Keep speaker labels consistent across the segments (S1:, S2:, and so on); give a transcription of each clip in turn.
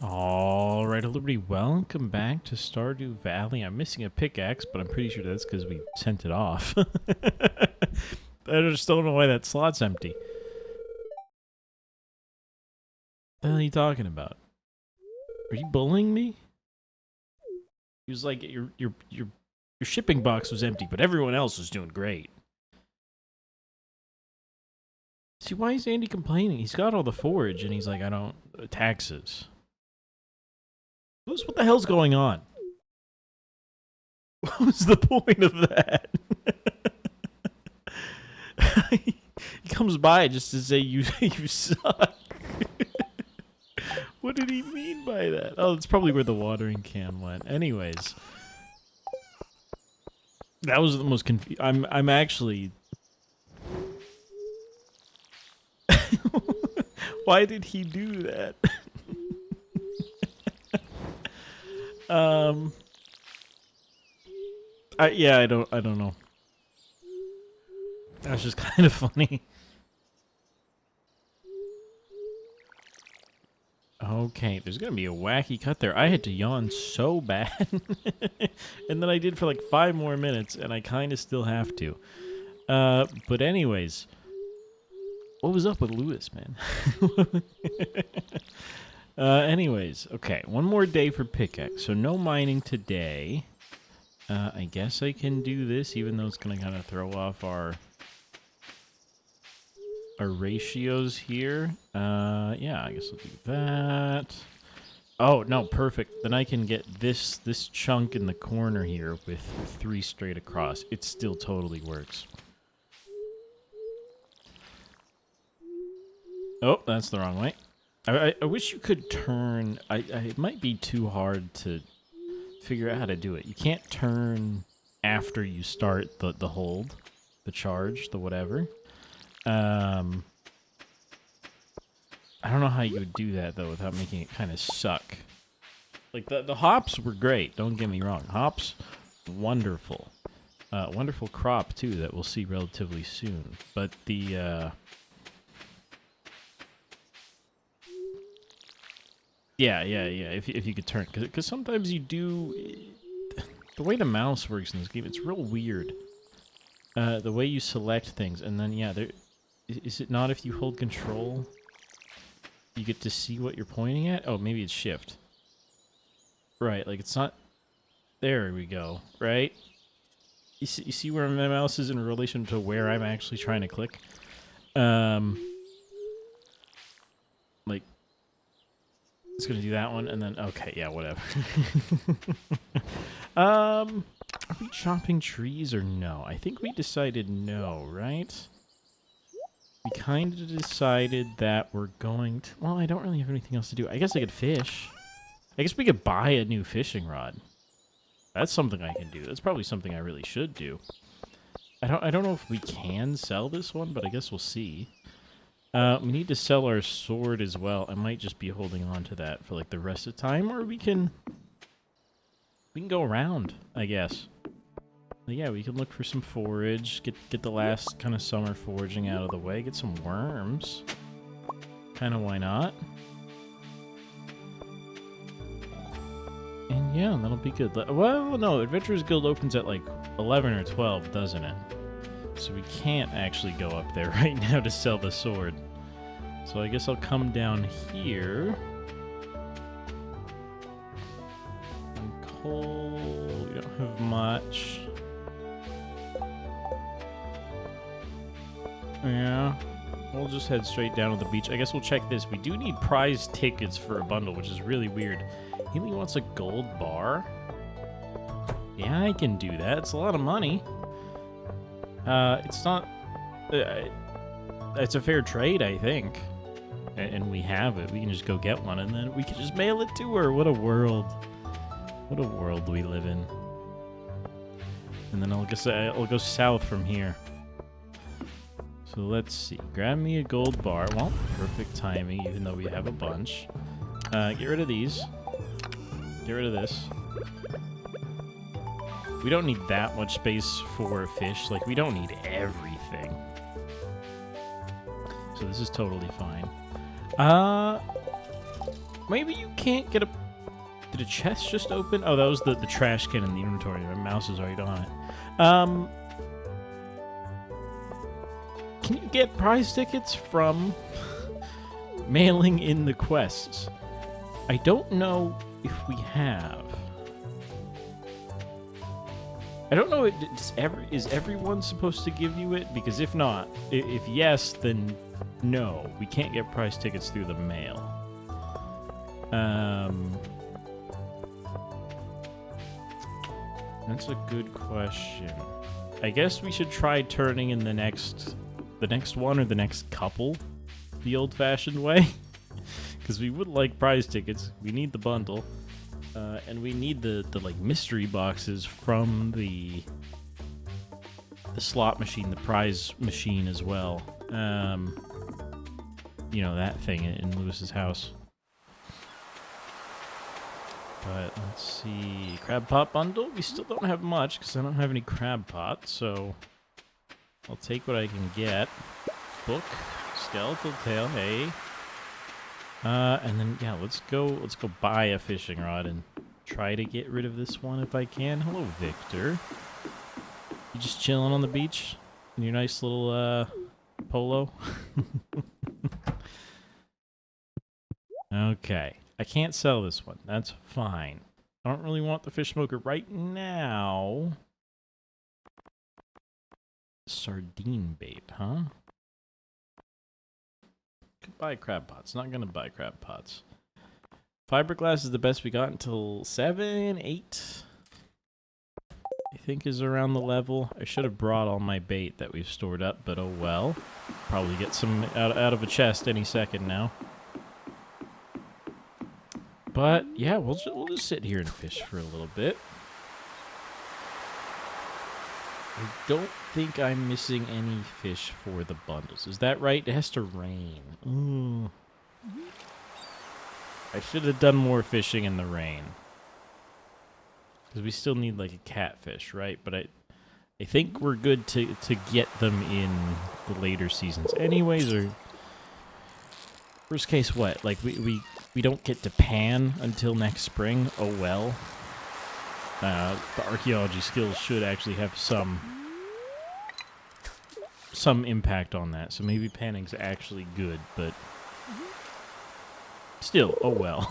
S1: Alright, everybody, welcome back to Stardew Valley. I'm missing a pickaxe, but I'm pretty sure that's because we sent it off. I just don't know why that slot's empty. What the hell are you talking about? Are you bullying me? He was like, your shipping box was empty, but everyone else was doing great. See, why is Andy complaining? He's got all the forage, and he's like, I don't... taxes. What the hell's going on? What was the point of that? He comes by just to say you suck. What did he mean by that? Oh, that's probably where the watering can went. Anyways, that was the most I'm actually. Why did he do that? I don't know. That was just kind of funny. Okay, there's gonna be a wacky cut there. I had to yawn so bad. And then I did for like 5 more minutes, and I kind of still have to. But anyways, what was up with Lewis, man? Anyways, okay, one more day for pickaxe. So no mining today. I guess I can do this, even though it's gonna kind of throw off our ratios here. Yeah, I guess I'll do that. Oh, no, perfect. Then I can get this chunk in the corner here with 3 straight across. It still totally works. Oh, that's the wrong way. I wish you could turn... it might be too hard to figure out how to do it. You can't turn after you start the hold, the charge, the whatever. I don't know how you would do that, though, without making it kind of suck. Like, the hops were great, don't get me wrong. Hops, wonderful. Wonderful crop, too, that we'll see relatively soon. But the, Yeah, if you could turn... Because sometimes you do... The way the mouse works in this game, it's real weird. The way you select things, and then, yeah, there... Is it not if you hold control, you get to see what you're pointing at? Oh, maybe it's shift. Right, like it's not... There we go, right? You see where my mouse is in relation to where I'm actually trying to click? Like, it's gonna do that one, and then... Okay, yeah, whatever. Are we chopping trees or no? I think we decided no, right? We kind of decided that we're going to... Well, I don't really have anything else to do. I guess I could fish. I guess we could buy a new fishing rod. That's something I can do. That's probably something I really should do. I don't know if we can sell this one, but I guess we'll see. We need to sell our sword as well. I might just be holding on to that for like the rest of the time, or we can go around, I guess. Yeah, we can look for some forage, get the last kind of summer foraging out of the way, get some worms. Kind of why not? And yeah, that'll be good. Well, no, Adventurers Guild opens at like 11 or 12, doesn't it? So we can't actually go up there right now to sell the sword. So I guess I'll come down here. And coal, we don't have much. Yeah, we'll just head straight down to the beach. I guess we'll check this. We do need prize tickets for a bundle, which is really weird. He only wants a gold bar? Yeah, I can do that. It's a lot of money. It's not... it's a fair trade, I think. And we have it. We can just go get one, and then we can just mail it to her. What a world. What a world we live in. And then I'll go south from here. So let's see. Grab me a gold bar. Well, perfect timing, even though we have a bunch. Get rid of these. Get rid of this. We don't need that much space for fish. Like, we don't need everything. So this is totally fine. maybe you can't get a... Did a chest just open? Oh, that was the trash can in the inventory. My mouse is right on it. Can you get prize tickets from mailing in the quests? I don't know if we have. I don't know, is everyone supposed to give you it? Because if not, if yes, then no. We can't get prize tickets through the mail. That's a good question. I guess we should try turning in the next one or the next couple the old-fashioned way. Because we would like prize tickets. We need the bundle. And we need the like mystery boxes from the slot machine, the prize machine as well. You know, that thing in Lewis's house. But let's see, crab pot bundle. We still don't have much because I don't have any crab pots, so I'll take what I can get. Book, skeletal tail, hey. And then yeah, let's go buy a fishing rod and try to get rid of this one if I can. Hello, Victor. You just chilling on the beach in your nice little polo? Okay. I can't sell this one. That's fine. I don't really want the fish smoker right now. Sardine bait, huh? Could buy crab pots. Not gonna buy crab pots. Fiberglass is the best we got until 7, 8. I think is around the level. I should have brought all my bait that we've stored up, but oh well. Probably get some out of a chest any second now. But yeah, we'll just sit here and fish for a little bit. I don't think I'm missing any fish for the bundles. Is that right? It has to rain. Ooh. I should have done more fishing in the rain. Because we still need like a catfish, right? But I think we're good to get them in the later seasons anyways, or worst case what? Like we don't get to pan until next spring. Oh well. The archaeology skills should actually have some impact on that. So maybe panning's actually good, but still, oh well.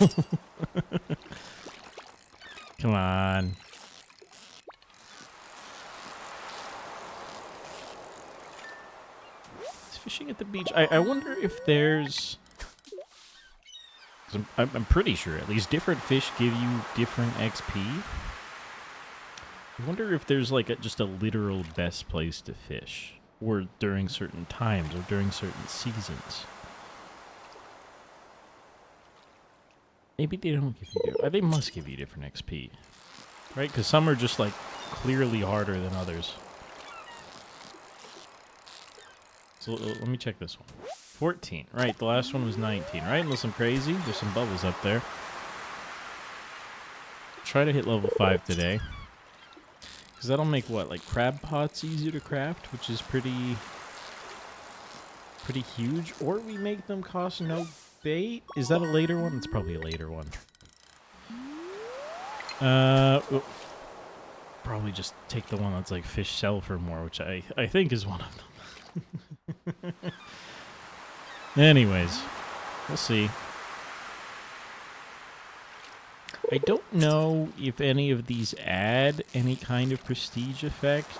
S1: Come on. It's fishing at the beach. I wonder if there's... I'm pretty sure at least different fish give you different XP. I wonder if there's like just a literal best place to fish, or during certain times, or during certain seasons. Maybe they don't give you... They must give you different XP. Right? Because some are just like clearly harder than others. So let me check this one. 14. Right, the last one was 19, right? Unless I'm crazy. There's some bubbles up there. Try to hit level 5 today. Because that'll make what? Like crab pots easier to craft, which is pretty huge. Or we make them cost no bait. Is that a later one? It's probably a later one. Probably just take the one that's like fish sell for more, which I think is one of them. Anyways, we'll see. I don't know if any of these add any kind of prestige effect.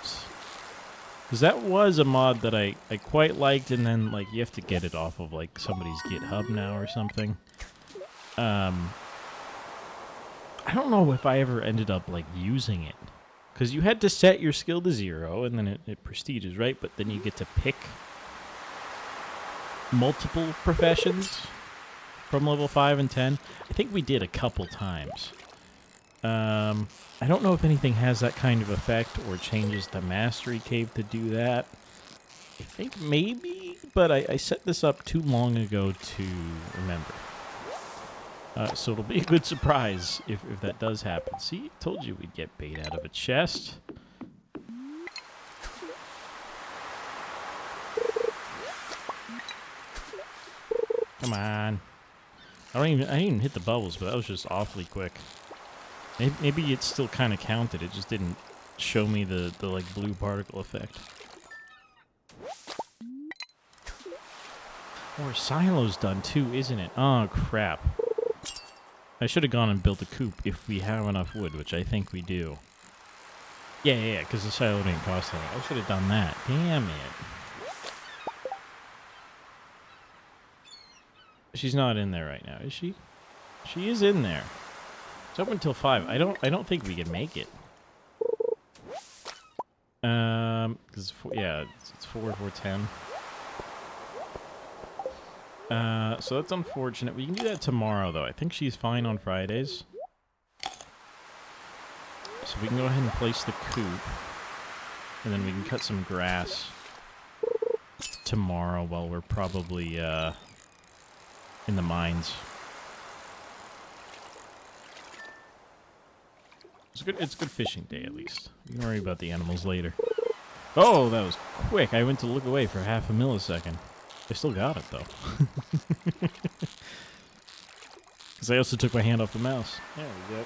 S1: Because that was a mod that I quite liked, and then like you have to get it off of like somebody's GitHub now or something. I don't know if I ever ended up like using it. Because you had to set your skill to 0, and then it prestiges, right? But then you get to pick multiple professions from level 5 and 10. I think we did a couple times. I don't know if anything has that kind of effect or changes the mastery cave to do that. I think maybe, but I set this up too long ago to remember. So it'll be a good surprise if that does happen. See, told you we'd get bait out of a chest. Come on. I didn't even hit the bubbles, but that was just awfully quick. Maybe it still kind of counted. It just didn't show me the like blue particle effect. Or silo's done too, isn't it? Oh crap! I should have gone and built a coop if we have enough wood, which I think we do. Yeah, because the silo didn't cost anything. I should have done that. Damn it. She's not in there right now, is she? She is in there. It's open until 5. I don't think we can make it. Because it's 4:10. So that's unfortunate. We can do that tomorrow, though. I think she's fine on Fridays. So we can go ahead and place the coop. And then we can cut some grass tomorrow while we're probably, in the mines. It's a good fishing day, at least. We can worry about the animals later. Oh, that was quick. I went to look away for half a millisecond. I still got it, though. Because I also took my hand off the mouse. There we go.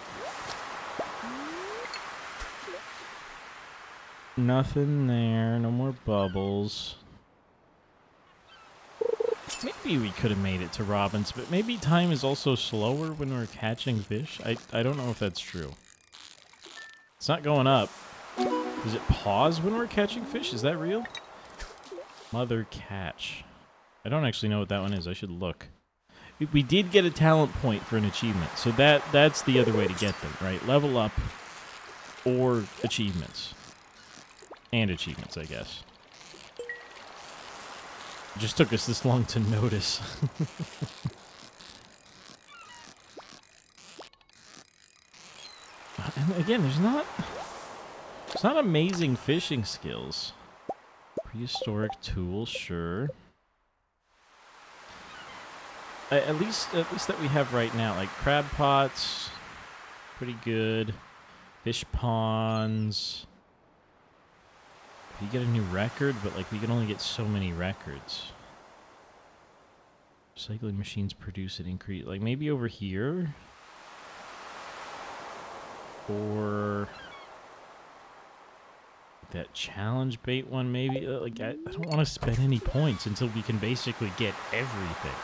S1: Nothing there. No more bubbles. Maybe we could have made it to Robin's, but maybe time is also slower when we're catching fish. I don't know if that's true. It's not going up. Does it pause when we're catching fish? Is that real? Mother catch. I don't actually know what that one is. I should look. We did get a talent point for an achievement, so that's the other way to get them, right? Level up or achievements. And achievements, I guess. It just took us this long to notice. And again, there's not amazing fishing skills. Prehistoric tools, sure. At least that we have right now, like crab pots, pretty good. Fish ponds. You get a new record, but like we can only get so many records. Recycling machines produce an increase, like maybe over here, or that challenge bait one. Maybe like I don't want to spend any points until we can basically get everything.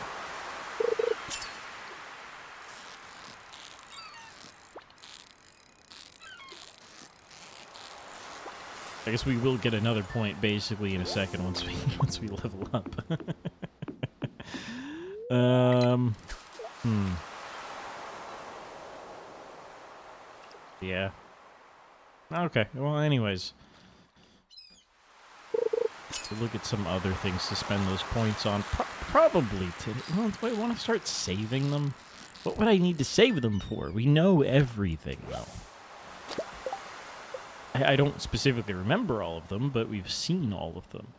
S1: I guess we will get another point basically in a second once we level up. Yeah. Okay. Well, anyways, we'll look at some other things to spend those points on. Probably today. Well, do I want to start saving them? What would I need to save them for? We know everything, though. I don't specifically remember all of them, but we've seen all of them.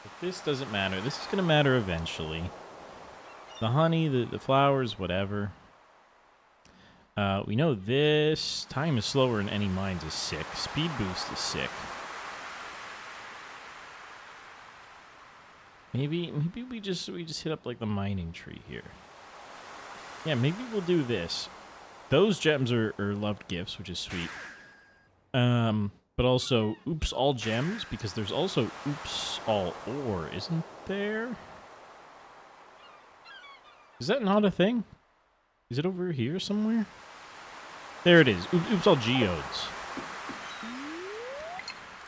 S1: But this doesn't matter. This is going to matter eventually. The honey, the flowers, whatever. We know this. Time is slower in any mines is sick. Speed boost is sick. Maybe we just hit up like the mining tree here. Yeah, maybe we'll do this. Those gems are loved gifts, which is sweet. But also, oops, all gems, because there's also oops, all ore, isn't there? Is that not a thing? Is it over here somewhere? There it is. Oops, all geodes.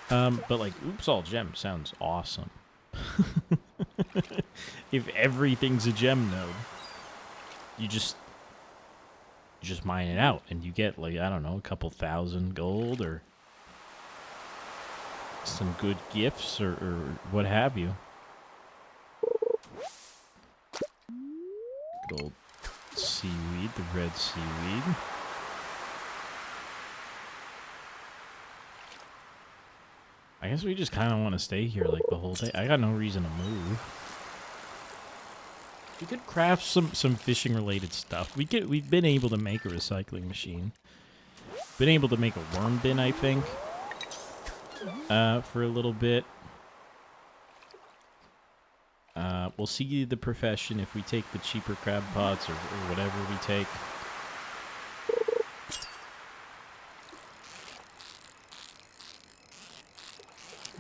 S1: But like, oops, all gems sounds awesome. If everything's a gem node, you just mine it out, and you get, like, I don't know, a couple thousand gold, or some good gifts, or what have you. Good old seaweed, the red seaweed. I guess we just kind of want to stay here, like, the whole day. I got no reason to move. We could craft some fishing-related stuff. We've been able to make a recycling machine. Been able to make a worm bin, I think, for a little bit. We'll see the profession if we take the cheaper crab pots or whatever we take.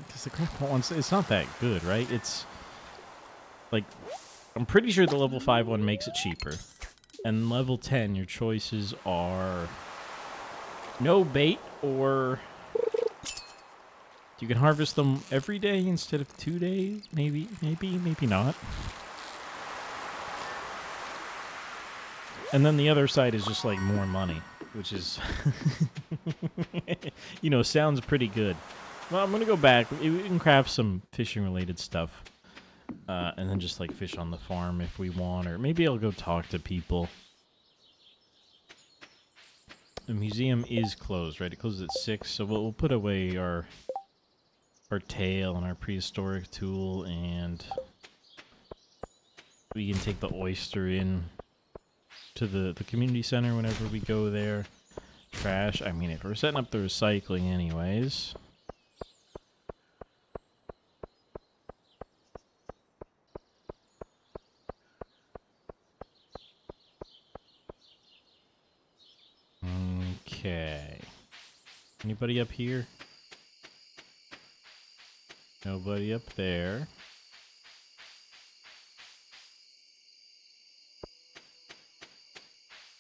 S1: Because the crab pot one's, it's not that good, right? It's like, I'm pretty sure the level 5 one makes it cheaper. And level 10, your choices are no bait or you can harvest them every day instead of 2 days. Maybe not. And then the other side is just like more money, which is, you know, sounds pretty good. Well, I'm going to go back. We can craft some fishing related stuff. And then just like fish on the farm if we want, or maybe I'll go talk to people. The museum is closed, right? It closes at 6, so we'll put away our tail and our prehistoric tool, and we can take the oyster in to the community center whenever we go there. Trash. I mean, if we're setting up the recycling anyways. Okay. Anybody up here? Nobody up there.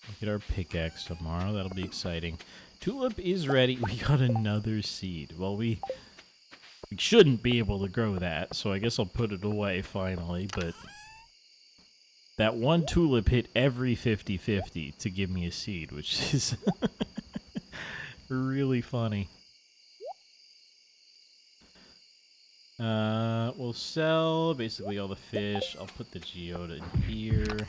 S1: We'll get our pickaxe tomorrow. That'll be exciting. Tulip is ready. We got another seed. Well, we shouldn't be able to grow that, so I guess I'll put it away finally, but that one tulip hit every 50-50 to give me a seed, which is really funny. We'll sell basically all the fish. I'll put the geoda in here. The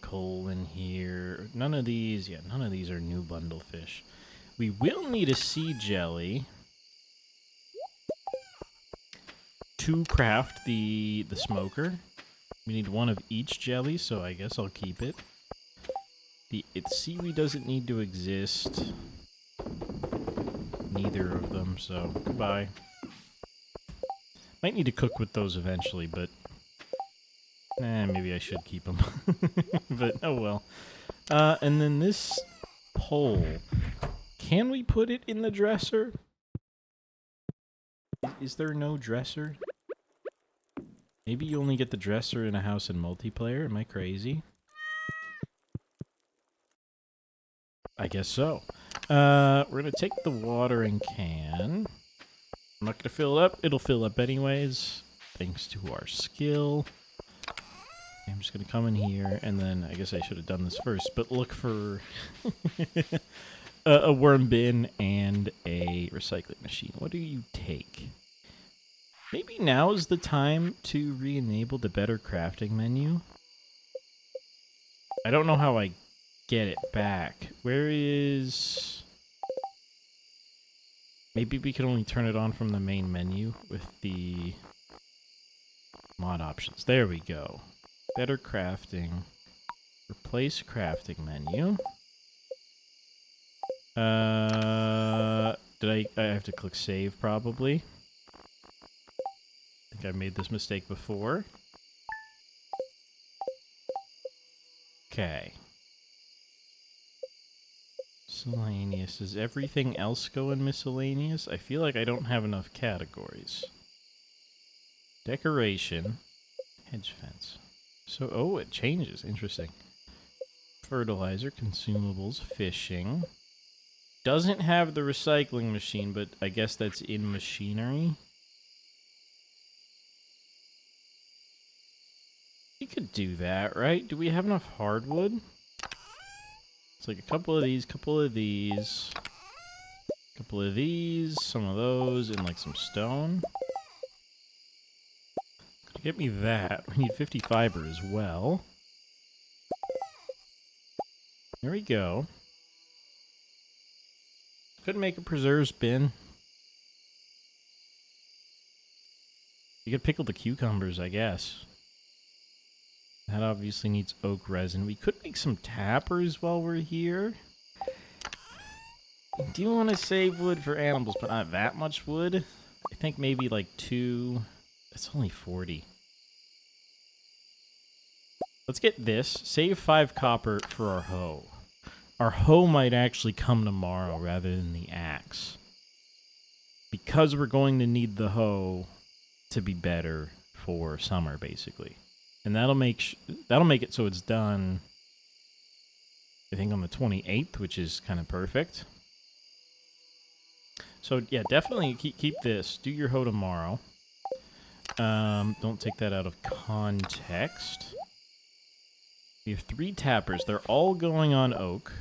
S1: coal in here. None of these, yeah, none of these are new bundle fish. We will need a sea jelly to craft the smoker. We need one of each jelly, so I guess I'll keep it. The seaweed doesn't need to exist. Neither of them, so goodbye. Might need to cook with those eventually, but maybe I should keep them. But oh well. And then this pole, can we put it in the dresser? Is there no dresser? Maybe you only get the dresser in a house in multiplayer. Am I crazy? I guess so. We're gonna take the watering can. I'm not gonna fill it up. It'll fill up anyways, thanks to our skill. I'm just gonna come in here, and then I guess I should have done this first, but look for a worm bin and a recycling machine. What do you take? Maybe now is the time to re-enable the better crafting menu. I don't know how I get it back. Where is... Maybe we can only turn it on from the main menu with the mod options. There we go. Better crafting. Replace crafting menu. Did I have to click save probably? I think I made this mistake before. Okay. Miscellaneous. Does everything else go in miscellaneous? I feel like I don't have enough categories. Decoration. Hedge fence. So, oh, it changes. Interesting. Fertilizer, consumables, fishing. Doesn't have the recycling machine, but I guess that's in machinery. You could do that, right? Do we have enough hardwood? It's like a couple of these, couple of these, couple of these, some of those, and like some stone. Get me that. We need 50 fiber as well. There we go. Could make a preserves bin. You could pickle the cucumbers, I guess. That obviously needs oak resin. We could make some tappers while we're here. I do want to save wood for animals, but not that much wood. I think maybe like 2 It's only 40. Let's get this. Save 5 copper for our hoe. Our hoe might actually come tomorrow rather than the axe. Because we're going to need the hoe to be better for summer, basically. And that'll make it so it's done, I think, on the 28th, which is kind of perfect. So, yeah, definitely keep this. Do your hoe tomorrow. Don't take that out of context. We have 3 tappers. They're all going on oak.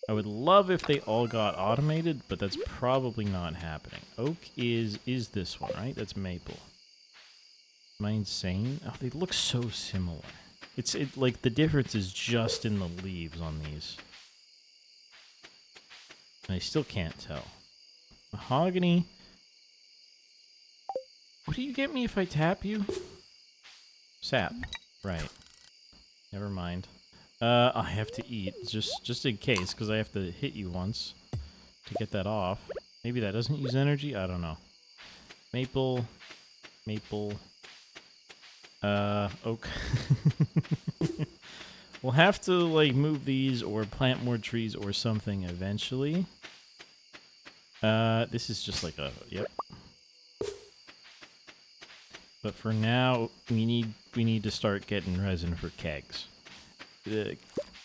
S1: I would love if they all got automated, but that's probably not happening. Oak is this one, right? That's maple. Am I insane? Oh, they look so similar. Like the difference is just in the leaves on these. And I still can't tell. Mahogany. What do you get me if I tap you? Sap. Right. Never mind. I have to eat, just in case, because I have to hit you once to get that off. Maybe that doesn't use energy? I don't know. Maple. Oak. We'll have to, like, move these or plant more trees or something eventually. This is just like a, yep. But for now, we need to start getting resin for kegs.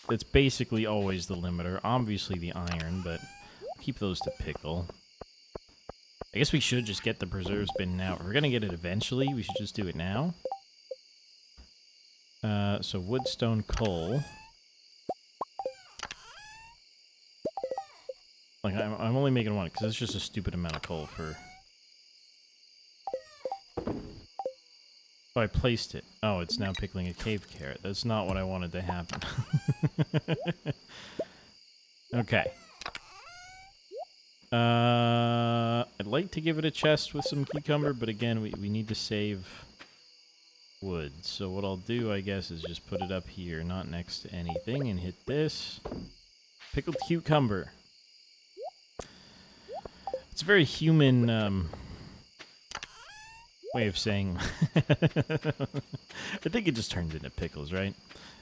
S1: That's basically always the limiter. Obviously the iron, but keep those to pickle. I guess we should just get the preserves bin now. If we're gonna get it eventually, we should just do it now. So wood, stone, coal. Like, I'm only making one, because it's just a stupid amount of coal for... Oh, I placed it. Oh, it's now pickling a cave carrot. That's not what I wanted to happen. Okay. I'd like to give it a chest with some cucumber, but again, we need to save wood. So what I'll do, I guess, is just put it up here, not next to anything, and hit this. Pickled cucumber. It's a very human, way of saying... I think it just turns into pickles, right?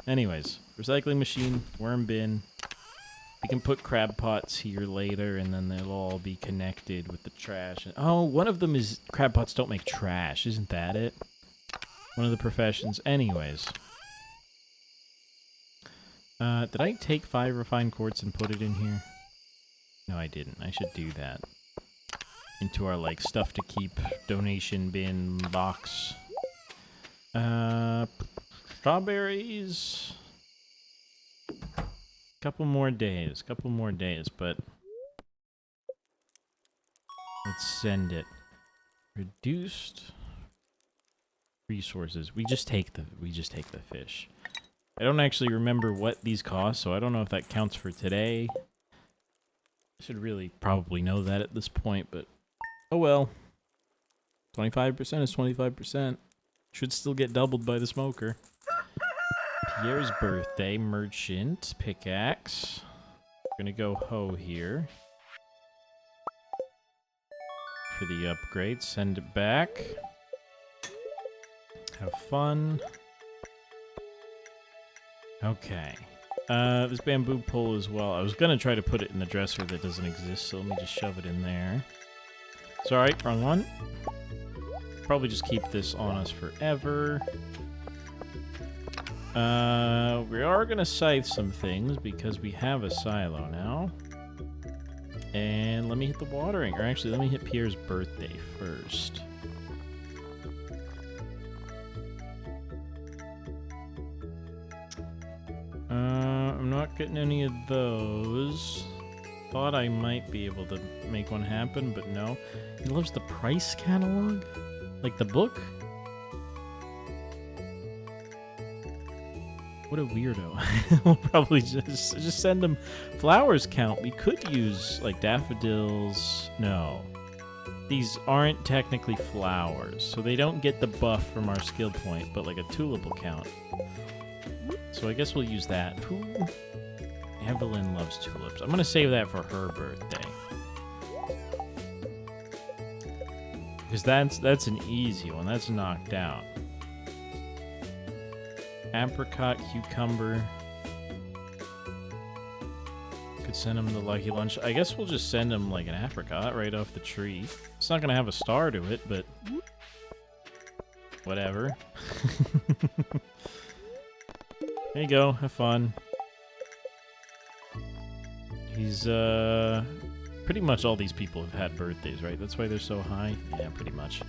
S1: Anyways, recycling machine, worm bin. We can put crab pots here later, and then they'll all be connected with the trash. Oh, one of them is crab pots don't make trash. Isn't that it? One of the professions. Anyways. Did I take 5 refined quartz and put it in here? No, I didn't. I should do that. Into our, like, stuff to keep donation bin box. Strawberries. Couple more days, but let's send it. Reduced resources. We just take the fish. I don't actually remember what these cost, so I don't know if that counts for today. I should really probably know that at this point, but oh well. 25% is 25%. Should still get doubled by the smoker. Pierre's birthday, merchant, pickaxe. We're gonna go hoe here. For the upgrade, send it back. Have fun. Okay. This bamboo pole as well. I was gonna try to put it in the dresser that doesn't exist, so let me just shove it in there. Sorry, wrong one. Probably just keep this on us forever. We are gonna scythe some things because we have a silo now. And let me hit the watering, or actually let me hit Pierre's birthday first. I'm not getting any of those. Thought I might be able to make one happen, but no. He loves the price catalog? Like the book? What a weirdo. We'll probably just send him flowers count. We could use, like, daffodils. No. These aren't technically flowers, so they don't get the buff from our skill point, but, like, a tulip will count. So I guess we'll use that. Who? Evelyn loves tulips. I'm going to save that for her birthday. Because that's an easy one. That's knocked out. Apricot, cucumber. Could send him the lucky lunch. I guess we'll just send him like an apricot right off the tree. It's not gonna have a star to it, but whatever. There you go. Have fun. He's pretty much all these people have had birthdays, right? That's why they're so high. Yeah, pretty much.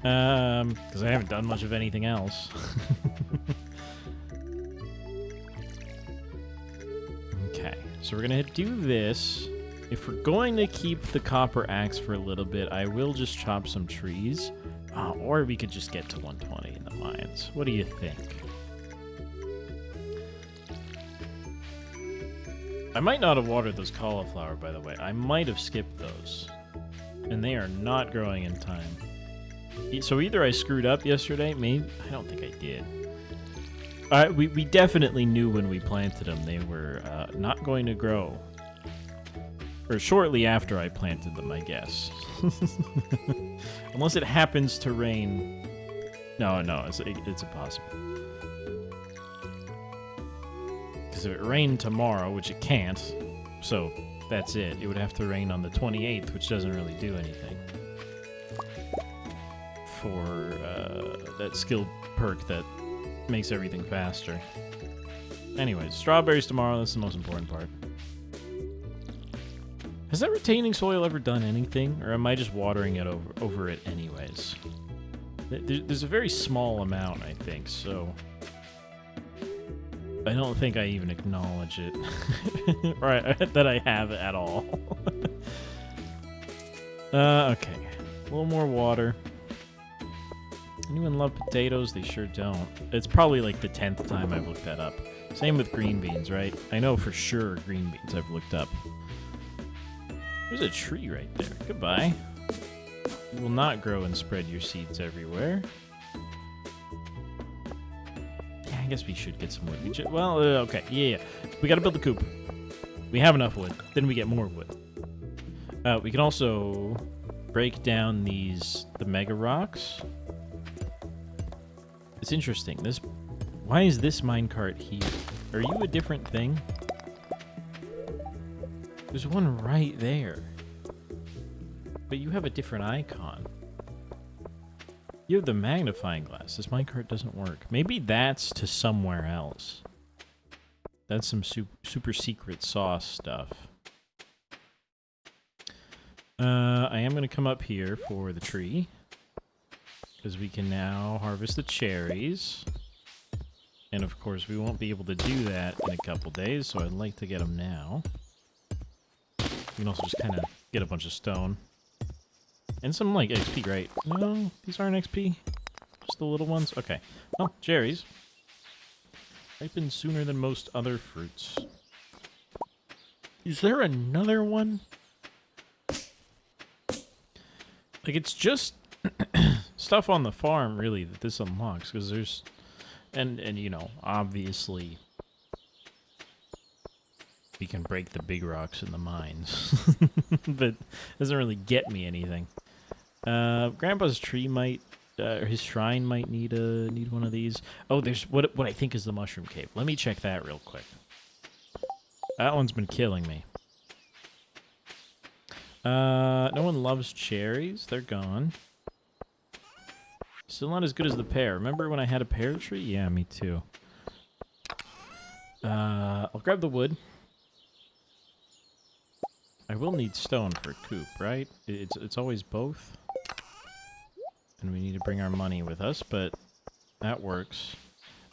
S1: Because I haven't done much of anything else. Okay, so we're gonna do this. If we're going to keep the copper axe for a little bit, I will just chop some trees. Or we could just get to 120 in the mines. What do you think? I might not have watered those cauliflower, by the way. I might have skipped those. And they are not growing in time. So either I screwed up yesterday, maybe... I don't think I did. We definitely knew when we planted them they were not going to grow. Or shortly after I planted them, I guess. Unless it happens to rain. No, it's impossible. Because if it rained tomorrow, which it can't, so that's it. It would have to rain on the 28th, which doesn't really do anything. For that skill perk that makes everything faster. Anyways, strawberries tomorrow, that's the most important part. Has that retaining soil ever done anything? Or am I just watering it over it anyways? There's a very small amount, I think, so... I don't think I even acknowledge it. Or that I have it at all. Okay. A little more water. Anyone love potatoes? They sure don't. It's probably like the 10th time I've looked that up. Same with green beans, right? I know for sure green beans I've looked up. There's a tree right there. Goodbye. You will not grow and spread your seeds everywhere. Yeah, I guess we should get some wood. Well, okay. Yeah. We gotta build the coop. We have enough wood. Then we get more wood. We can also break down the mega rocks. It's interesting. Why is this minecart here? Are you a different thing? There's one right there. But you have a different icon. You have the magnifying glass. This minecart doesn't work. Maybe that's to somewhere else. That's some super secret sauce stuff. I am going to come up here for the tree. Because we can now harvest the cherries. And of course, we won't be able to do that in a couple days, so I'd like to get them now. We can also just kind of get a bunch of stone. And some, like, XP, right? No, these aren't XP. Just the little ones? Okay. Oh, cherries. Ripen sooner than most other fruits. Is there another one? Like, it's just stuff on the farm, really, that this unlocks. Because there's... And, you know, obviously... we can break the big rocks in the mines. But it doesn't really get me anything. Grandpa's tree might... or his shrine might need one of these. Oh, there's what I think is the mushroom cave. Let me check that real quick. That one's been killing me. No one loves cherries. They're gone. Still not as good as the pear. Remember when I had a pear tree? Yeah, me too. I'll grab the wood. I will need stone for a coop, right? It's always both. And we need to bring our money with us, but that works.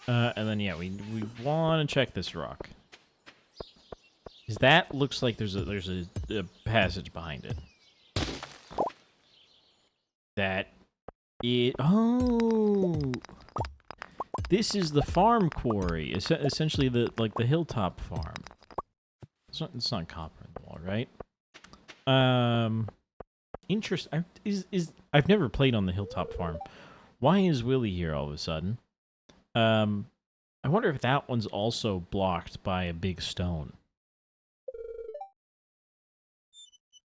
S1: And then, yeah, we want to check this rock. Because that looks like there's a passage behind it. Oh! This is the farm quarry. Essentially, the hilltop farm. It's not copper in the wall, right? I've never played on the hilltop farm. Why is Willy here all of a sudden? I wonder if that one's also blocked by a big stone.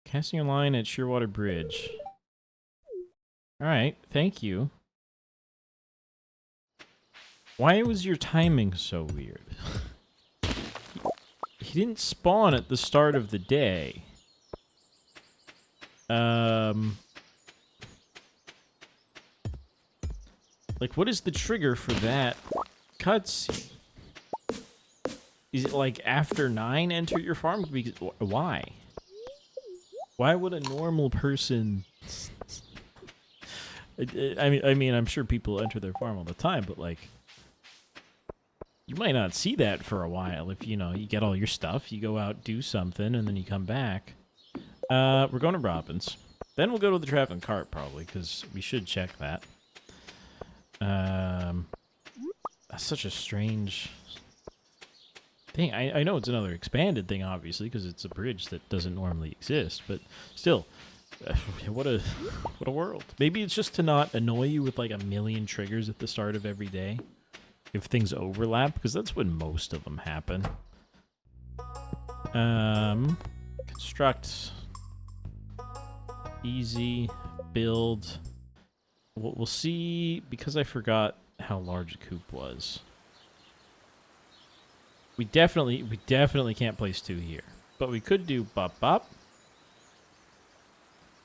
S1: Casting a line at Shearwater Bridge. All right, thank you. Why was your timing so weird? He didn't spawn at the start of the day. Like, what is the trigger for that cutscene? Is it like after 9 enter your farm? Because, why? Why would a normal person... I mean, I'm sure people enter their farm all the time, but like... You might not see that for a while if, you know, you get all your stuff, you go out, do something, and then you come back. We're going to Robin's. Then we'll go to the traveling cart, probably, because we should check that. That's such a strange thing. I know it's another expanded thing, obviously, because it's a bridge that doesn't normally exist, but still, what a world. Maybe it's just to not annoy you with like a million triggers at the start of every day. If things overlap, because that's when most of them happen. Construct. Easy. Build. We'll see, because I forgot how large a coop was. We definitely can't place 2 here. But we could do bop bop.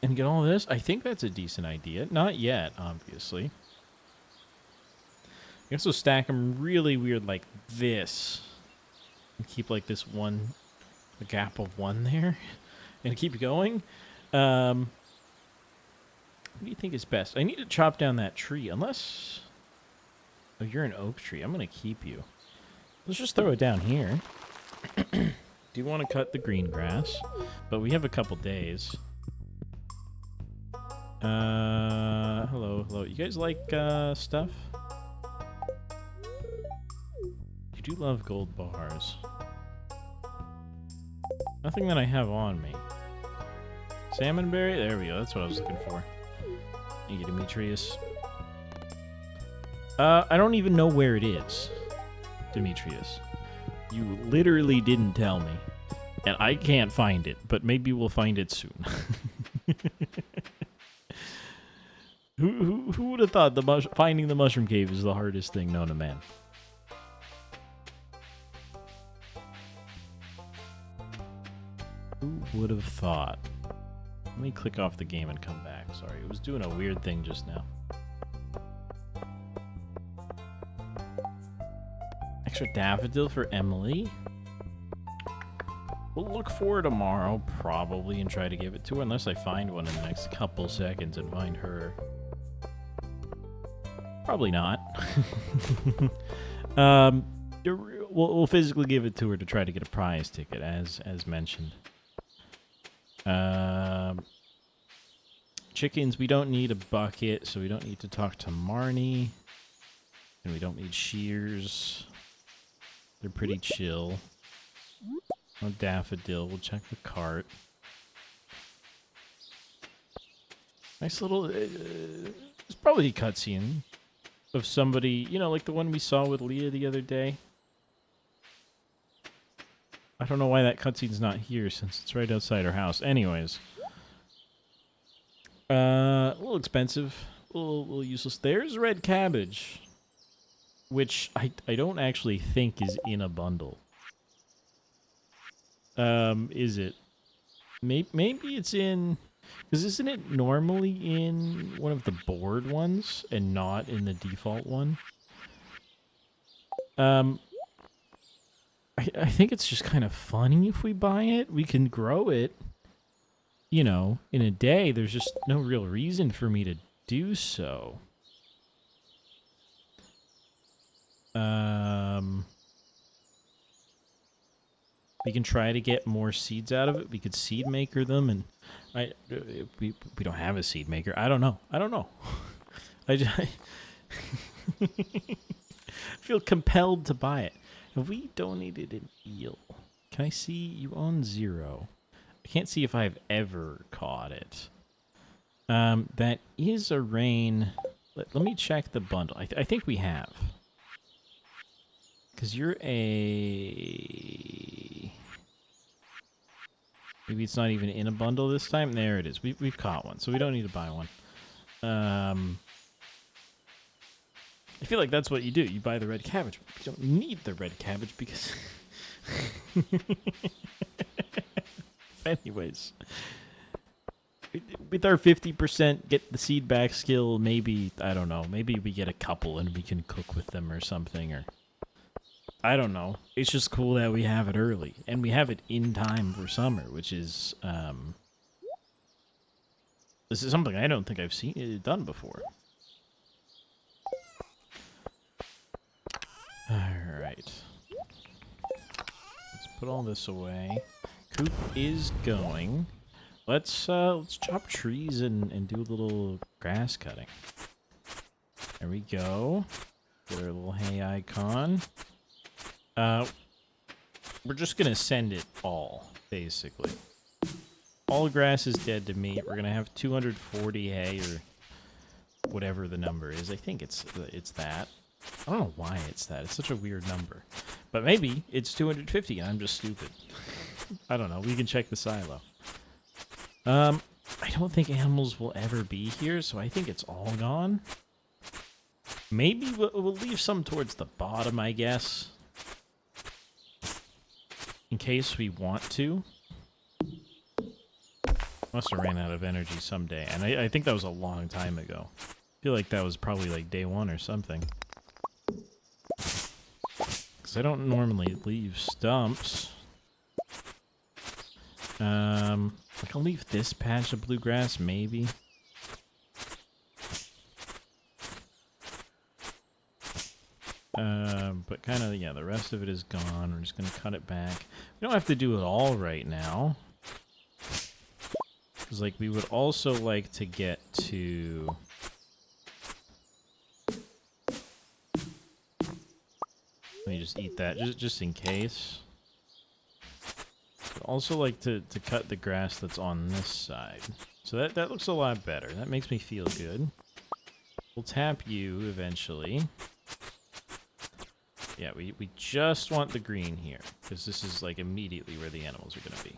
S1: And get all this. I think that's a decent idea. Not yet, obviously. You can also stack them really weird like this. And keep like this one, a gap of 1 there. And keep going. What do you think is best? I need to chop down that tree, unless... Oh, you're an oak tree. I'm going to keep you. Let's just throw it down here. Do want to cut the green grass, but we have a couple days. Hello. You guys like stuff? You do love gold bars. Nothing that I have on me. Salmonberry? There we go. That's what I was looking for. Thank you, Demetrius. I don't even know where it is, Demetrius. You literally didn't tell me. And I can't find it, but maybe we'll find it soon. Who would have thought finding the mushroom cave is the hardest thing known to man? Who would have thought? Let me click off the game and come back. Sorry, it was doing a weird thing just now. Extra daffodil for Emily. We'll look for her tomorrow, probably, and try to give it to her, unless I find one in the next couple seconds and find her. Probably not. We'll physically give it to her to try to get a prize ticket, as mentioned. Chickens, we don't need a bucket, so we don't need to talk to Marnie. And we don't need shears. They're pretty chill. No daffodil. We'll check the cart. Nice little... it's probably a cutscene of somebody, you know, like the one we saw with Leah the other day. I don't know why that cutscene's not here, since it's right outside our house. Anyways. A little expensive. A little useless. There's red cabbage. Which I don't actually think is in a bundle. Is it? Maybe it's in... Because isn't it normally in one of the board ones and not in the default one? I think it's just kind of funny if we buy it. We can grow it, you know, in a day. There's just no real reason for me to do so. We can try to get more seeds out of it. We could seed maker them, and we don't have a seed maker. I don't know. I feel compelled to buy it. Have we donated an eel? Can I see you own 0? I can't see if I've ever caught it. That is a rain. Let me check the bundle. I think we have. Because you're a... Maybe it's not even in a bundle this time. There it is. We've caught one, so we don't need to buy one. I feel like that's what you do. You buy the red cabbage. But you don't need the red cabbage because... Anyways. With our 50% get the seed back skill, maybe, I don't know, maybe we get a couple and we can cook with them or something, or... I don't know. It's just cool that we have it early. And we have it in time for summer, which is, this is something I don't think I've seen it done before. Alright. Let's put all this away. Coop is going. Let's chop trees and do a little grass cutting. There we go. Get our little hay icon. We're just gonna send it all, basically. All grass is dead to me. We're gonna have 240 hay, or whatever the number is. I think it's that. I don't know why it's that. It's such a weird number. But maybe it's 250 and I'm just stupid. I don't know. We can check the silo. I don't think animals will ever be here, so I think it's all gone. Maybe we'll leave some towards the bottom, I guess. In case we want to. Must have ran out of energy someday. And I think that was a long time ago. I feel like that was probably like day 1 or something. Because I don't normally leave stumps. Like I'll leave this patch of bluegrass, maybe. But kind of, yeah, the rest of it is gone. We're just going to cut it back. We don't have to do it all right now. Because, like, we would also like to get to... Let me just eat that, just in case. I'd also like to cut the grass that's on this side. So that looks a lot better. That makes me feel good. We'll tap you eventually. Yeah, we just want the green here, because this is like immediately where the animals are going to be.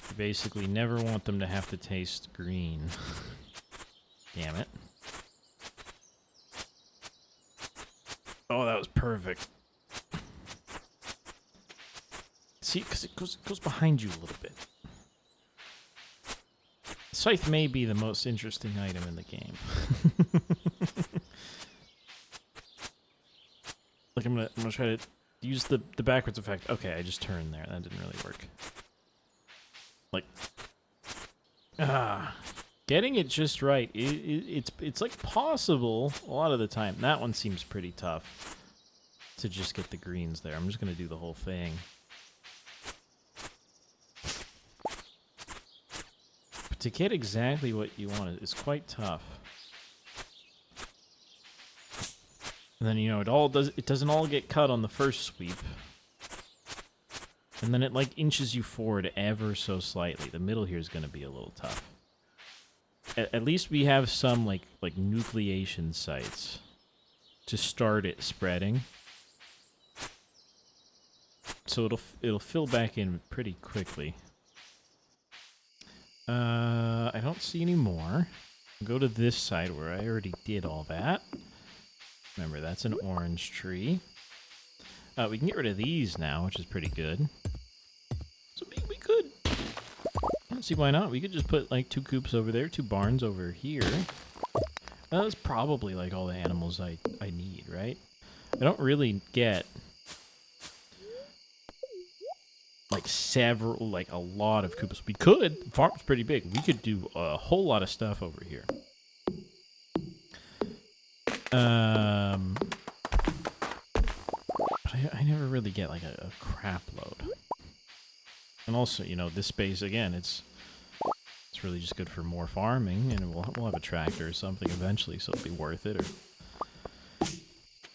S1: We basically never want them to have to taste green. Damn it. Oh, that was perfect. See, because it goes behind you a little bit. Scythe may be the most interesting item in the game. Like I'm gonna try to use the backwards effect. Okay, I just turned there. That didn't really work. Like, getting it just right. It's like possible a lot of the time. That one seems pretty tough to just get the greens there. I'm just gonna do the whole thing. But to get exactly what you want is quite tough. And then, you know, it doesn't all get cut on the first sweep. And then it, like, inches you forward ever so slightly. The middle here is going to be a little tough. At least we have some, like nucleation sites to start it spreading. So it'll fill back in pretty quickly. I don't see any more. I'll go to this side where I already did all that. Remember, that's an orange tree. We can get rid of these now, which is pretty good. So we could. I don't see why not. We could just put, like, 2 coops over there, 2 barns over here. That's probably, like, all the animals I need, right? I don't really get, like, a lot of coops. We could. The farm's pretty big. We could do a whole lot of stuff over here. But I never really get, like, a crap load. And also, you know, this space, again, it's really just good for more farming, and we'll have a tractor or something eventually, so it'll be worth it. Or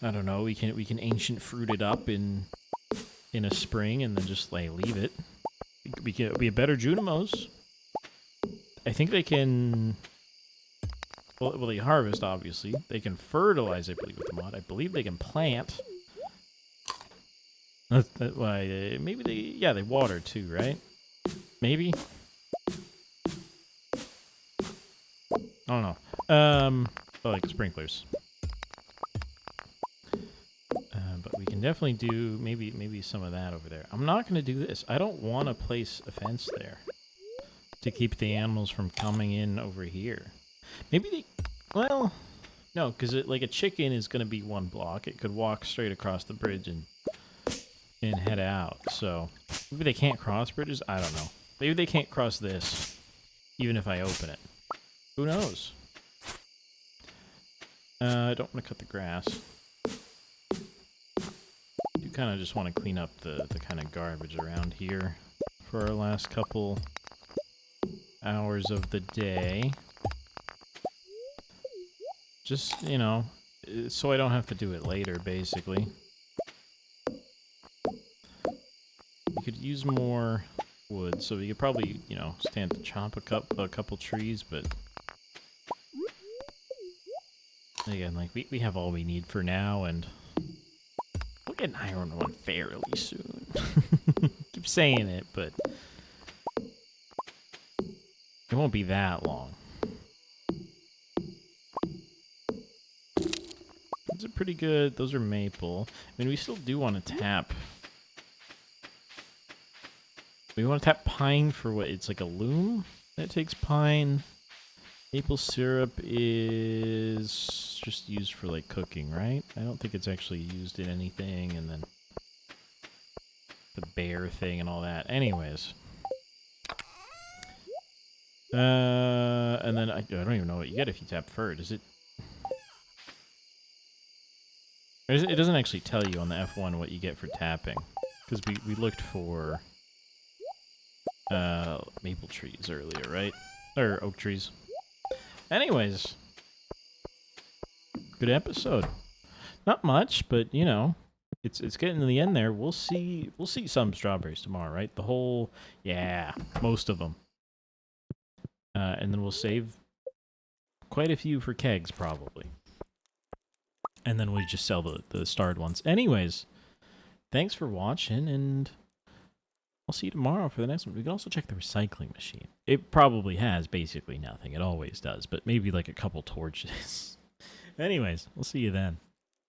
S1: I don't know, we can ancient fruit it up in a spring and then just, like, leave it. We can be a better Junimos. I think they can... Well, they harvest, obviously. They can fertilize, I believe, with the mod. I believe they can plant. Maybe they water too, right? Maybe? I don't know. Like sprinklers. But we can definitely do maybe some of that over there. I'm not going to do this. I don't want to place a fence there to keep the animals from coming in over here. Maybe they... Well, no, because like a chicken is going to be one block. It could walk straight across the bridge and head out. So maybe they can't cross bridges. I don't know. Maybe they can't cross this, even if I open it. Who knows? I don't want to cut the grass. You kind of just want to clean up the kind of garbage around here for our last couple hours of the day. Just, you know, so I don't have to do it later, basically. You could use more wood, so we could probably, you know, stand to chop a couple trees, but... Again, like, we have all we need for now, and... We'll get an iron one fairly soon. Keep saying it, but... It won't be that long. Those are pretty good. Those are maple. I mean, we still do want to tap... We want to tap pine for what? It's like a loom that takes pine. Maple syrup is just used for like cooking, right? I don't think it's actually used in anything, and then the bear thing and all that. Anyways. And then I don't even know what you get if you tap fur. Does it... It doesn't actually tell you on the F1 what you get for tapping. Because we looked for... maple trees earlier, right? Or oak trees. Anyways. Good episode. Not much, but, you know, it's getting to the end there. We'll see some strawberries tomorrow, right? The whole... Yeah, most of them. And then we'll save quite a few for kegs, probably. And then we just sell the starred ones. Anyways, thanks for watching, and... I'll see you tomorrow for the next one. We can also check the recycling machine. It probably has basically nothing. It always does, but maybe like a couple torches. Anyways, we'll see you then.